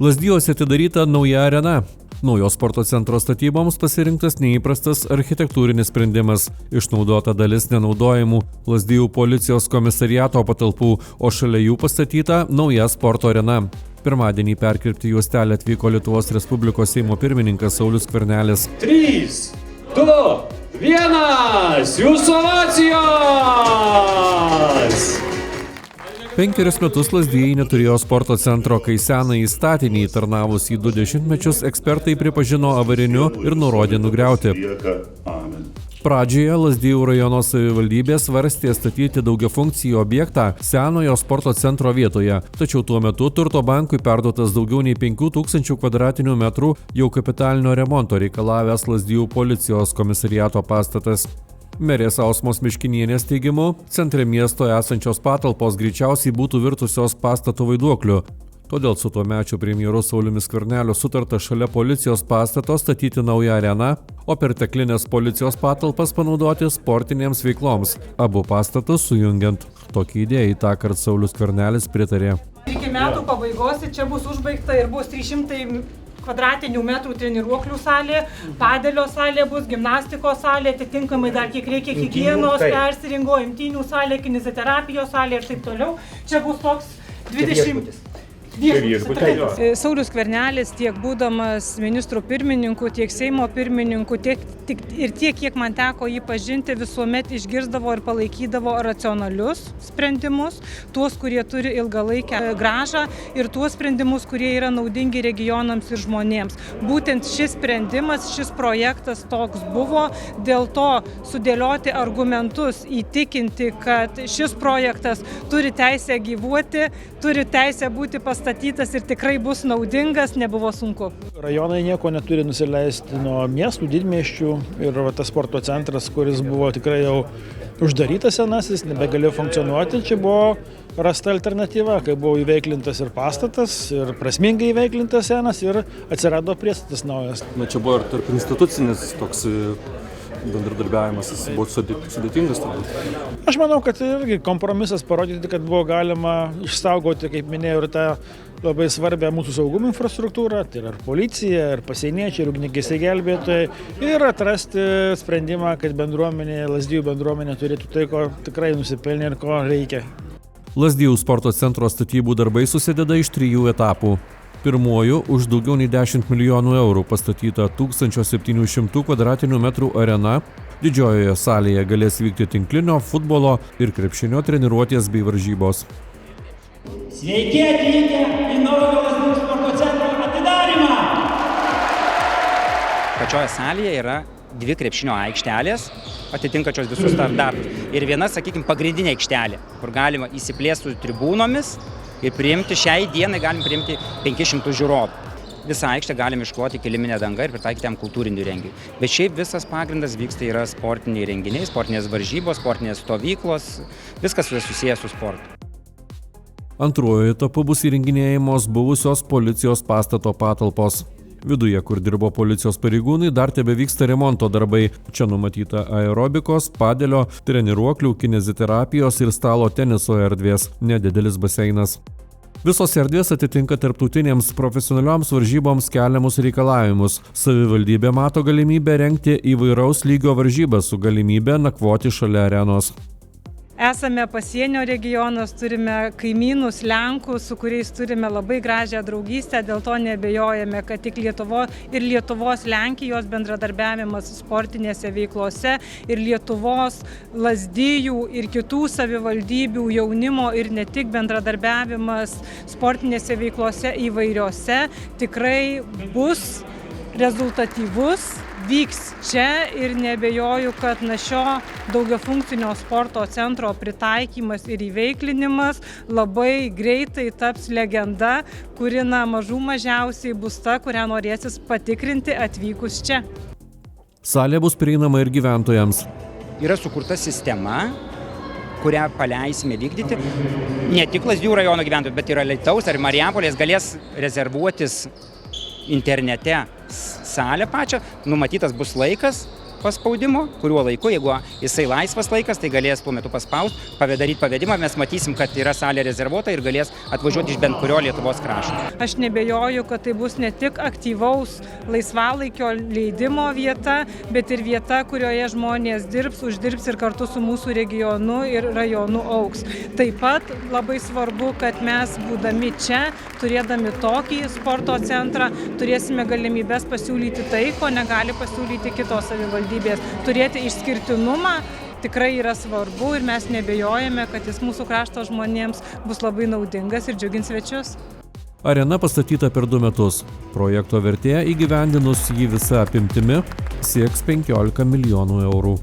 Lazdijuose atidaryta nauja arena. Naujos sporto centro statyboms pasirinktas neįprastas architektūrinis sprendimas. Išnaudota dalis nenaudojimų Lazdijų policijos komisariato patalpų, o šalia jų pastatyta nauja sporto arena. Pirmadienį perkirpti juostelę atvyko Lietuvos Respublikos Seimo pirmininkas Saulius Skvernelis. 3, 2, 1, jūsų ovacijos! 5 metus Lazdijai neturėjo sporto centro, kai senąjį statinį tarnavus į 2 dešimtmečius ekspertai pripažino avariniu ir nurodė nugriauti. Pradžioje Lazdijų rajono savivaldybė svarstė statyti daugiafunkcijų objektą senojo sporto centro vietoje, tačiau tuo metu Turto bankui perduotas daugiau nei 5000 kvadratinių metrų jau kapitalinio remonto reikalavęs Lazdijų policijos komisariato pastatas. Merės Ausmos Miškinienės teigimu, centre miesto esančios patalpos greičiausiai būtų virtusios pastato vaiduokliu. Todėl su tuomečiu premjeru Sauliumi Skverneliu sutarta šalia policijos pastato statyti naują areną, o perteklinės policijos patalpas panaudoti sportinėms veikloms, abu pastatus sujungiant. Tokį idėją tąkart Saulius Skvernelis pritarė. Iki metų pabaigos čia bus užbaigta ir bus 300 kvadratinių metrų treniruoklių salė, padelio salė bus, gimnastikos salė, atitinkamai dar kiek reikia higienos, persiringo, imtynių salė, kineziterapijos salė ir taip toliau. Čia bus toks 20... Saulius Skvernelis tiek būdamas ministrų pirmininku, tiek Seimo pirmininku, tiek kiek man teko jį pažinti, visuomet išgirsdavo ir palaikydavo racionalius sprendimus, tuos, kurie turi ilgalaikę grąžą ir tuos sprendimus, kurie yra naudingi regionams ir žmonėms. Būtent šis sprendimas, šis projektas toks buvo, dėl to sudėlioti argumentus, įtikinti, kad šis projektas turi teisę gyvuoti, turi teisę būti pastatytas ir tikrai bus naudingas, nebuvo sunku. Rajonai nieko neturi nusileisti nuo miestų, didmiesčių ir tas sporto centras, kuris buvo tikrai jau uždarytas senasis, nebegalėjo funkcionuoti, čia buvo rasta alternatyva, kai buvo įveiklintas ir pastatas, ir prasmingai įveiklintas senas ir atsirado priestatas naujas. Čia buvo ir tarp institucinis toks bendradarbiavimas, jis buvo sudėtingas turbūt. Aš manau, kad irgi kompromisas parodyti, kad buvo galima išsaugoti, kaip minėjau, ir tą labai svarbią mūsų saugumo infrastruktūrą, tai yra ir policija, ir pasieniečiai, ir ugniagesiai gelbėtojai, ir atrasti sprendimą, kad Lazdijų bendruomenė turėtų tai, ko tikrai nusipelnė ir ko reikia. Lazdijų sporto centro statybų darbai susideda iš 3 etapų. Pirmuoju, už daugiau nei 10 milijonų eurų pastatyta 1700 kvadratinių metrų arena. Didžiojoje salėje galės vykti tinklinio, futbolo ir krepšinio treniruotės bei varžybos. Sveiki atvykę į naujo Lazdijų sporto centro atidarymą! Pačioje salėje yra 2 krepšinio aikštelės, atitinkačios visus standartus. Ir viena, sakykime, pagrindinė aikštelė, kur galima įsiplėsti su tribūnomis ir priimti, šiai dienai galim priimti 500 žiūrovų. Visą aikštę galim iškloti kiliminę dangą ir pritaikyti jam kultūrinių renginių. Bet šiaip visas pagrindas vyksta yra sportiniai renginiai, sportinės varžybos, sportinės stovyklos, viskas susijęs su sportu. Antruoju etapu bus įrenginėjamos buvusios policijos pastato patalpos. Viduje, kur dirbo policijos pareigūnai, dar tebevyksta remonto darbai. Čia numatyta aerobikos, padelio, treniruoklių, kineziterapijos ir stalo teniso erdvės, nedidelis baseinas. Visos erdvės atitinka tarptautinėms profesionalioms varžyboms keliamus reikalavimus. Savivaldybė mato galimybę rengti įvairaus lygio varžybas su galimybė nakvoti šalia arenos. Esame pasienio regionas, turime kaimynus Lenkus, su kuriais turime labai gražią draugystę, dėl to nebejojame, kad tik Lietuvos-Lenkijos bendradarbiavimas sportinėse veiklose ir Lietuvos, Lazdijų ir kitų savivaldybių jaunimo ir ne tik bendradarbiavimas sportinėse veiklose įvairiose tikrai bus rezultatyvus, vyks čia ir nebejoju, kad šio daugiafunkcinio sporto centro pritaikymas ir įveiklinimas labai greitai taps legenda, kuri mažų mažiausiai bus ta, kurią norėsis patikrinti atvykus čia. Salė bus prieinama ir gyventojams. Yra sukurta sistema, kurią paleisime vykdyti. Ne tik Lazdijų rajono gyventojai, bet ir Alytaus ar Marijampolės galės rezervuotis internete salę pačią, numatytas bus laikas, paspaudimo, kuriuo laiku, jeigu jisai laisvas laikas, tai galės tuo metu paspausti, daryti pavedimą, mes matysim, kad yra salė rezervuota ir galės atvažiuoti iš bent kurio Lietuvos krašto. Aš nebejoju, kad tai bus ne tik aktyvaus laisvalaikio leidimo vieta, bet ir vieta, kurioje žmonės dirbs, uždirbs ir kartu su mūsų regionu ir rajonu augs. Taip pat labai svarbu, kad mes būdami čia, turėdami tokį sporto centrą, turėsime galimybės pasiūlyti tai, ko negali pasiūlyti kitos savivaldybės. Turėti išskirtinumą tikrai yra svarbu ir mes nebejojame, kad jis mūsų krašto žmonėms bus labai naudingas ir džiugins svečius. Arena pastatyta per 2 metus. Projekto vertė įgyvendinus jį visą apimtimi sieks 15 milijonų eurų.